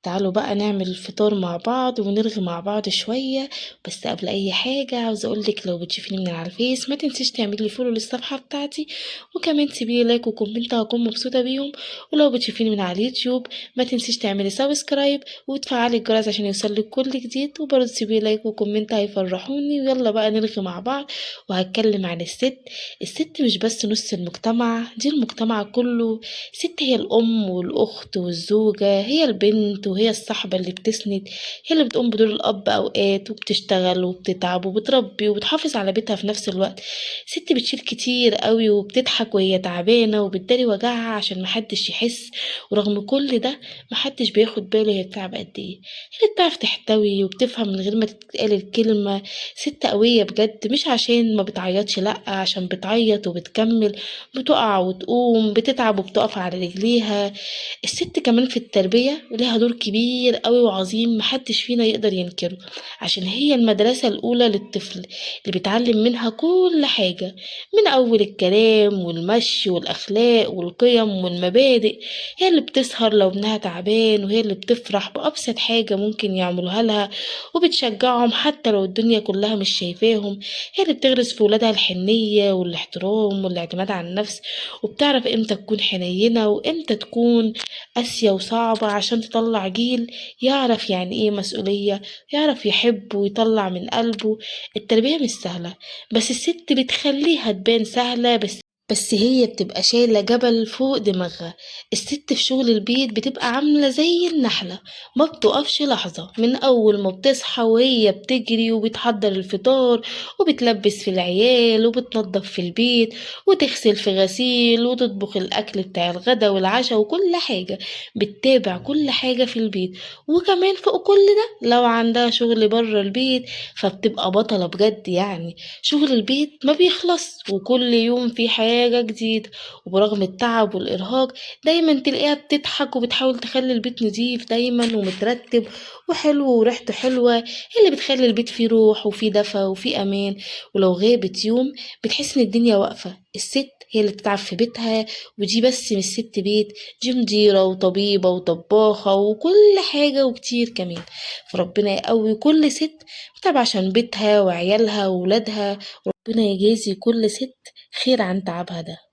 تعالوا بقى نعمل الفطار مع بعض ونرغي مع بعض شوية. بس قبل اي حاجة عاوزة اقولك لو بتشوفيني من على الفيس ما تنسيش تعملي فولو للصفحة بتاعتي، وكمان تسيبيلي لايك وكومنت هكون مبسوطة بيهم. ولو بتشوفيني من على اليوتيوب ما تنسيش تعملي سبسكرايب وتفعلي الجرس عشان يوصلك كل جديد، وبرضه تسيبيلي لايك وكومنت هيفرحوني. ويلا بقى نرغي مع بعض. وهتكلم عن الست مش بس نص المجتمع، دي المجتمع كله. ست هي الأم والأخت والزوجة، هي البنت وهي الصاحبة اللي بتسند، هي اللي بتقوم بدور الأب أوقات، وبتشتغل وبتتعب وبتربي وبتحافظ على بيتها في نفس الوقت. ست بتشيل كتير قوي وبتضحك وهي تعبانة وبتداري وجعها عشان محدش يحس. ورغم كل ده محدش بياخد باله هي بتعب قد ايه. هي اللي بتعرف تحتوي وبتفهم من غير ما تتقال الكلمة. ست قوية بجد، مش عشان ما بتعيطش، لأ، عشان بتعيط وبتكمل، بتقع وتقوم، بتتعب وبتقف على رجليها. الست كمان في التربية ليها دور كبير قوي وعظيم محدش فينا يقدر ينكره، عشان هي المدرسة الأولى للطفل اللي بيتعلم منها كل حاجة، من أول الكلام والمشي والأخلاق والقيم والمبادئ. هي اللي بتسهر لو ابنها تعبان، وهي اللي بتفرح بأبسط حاجة ممكن يعملوها لها، وبتشجعهم حتى لو الدنيا كلها مش شايفاهم. هي اللي بتغرس في ولادها الحنية والاحترام والاعتماد على النفس، وبتعرف امتى تكون حنينة وامتى تكون قاسية وصعبة عشان تطلع جيل يعرف يعني ايه مسؤولية، يعرف يحب ويطلع من قلبه. التربية مش سهلة، بس الست بتخليها تبان سهلة. بس هي بتبقى شايلة جبل فوق دماغها. الست في شغل البيت بتبقى عاملة زي النحلة، ما بتقفش لحظة من أول ما بتصحى وهي بتجري وبتحضر الفطار وبتلبس في العيال وبتنظف في البيت وتغسل في غسيل وتطبخ الأكل بتاع الغدا والعشاء وكل حاجة. بتتابع كل حاجة في البيت، وكمان فوق كل ده لو عندها شغل بره البيت فبتبقى بطلة بجد يعني. شغل البيت ما بيخلص وكل يوم في حاجة جديدة، وبرغم التعب والإرهاق دايما تلاقيها بتضحك وبتحاول تخلي البيت نظيف دايما ومترتب وحلو وريحته حلوة. هي اللي بتخلي البيت فيه روح وفيه دفى وفيه أمان. ولو غابت يوم بتحس إن الدنيا واقفة. الست هي اللي بتتعب في بيتها، ودي بس مش ست بيت، دي مديرة وطبيبة وطباخة وكل حاجة وكتير كمان. فربنا يقوي كل ست بتتعب عشان بيتها وعيالها وولادها. ربنا يجازي كل ست خير عن تعبها ده.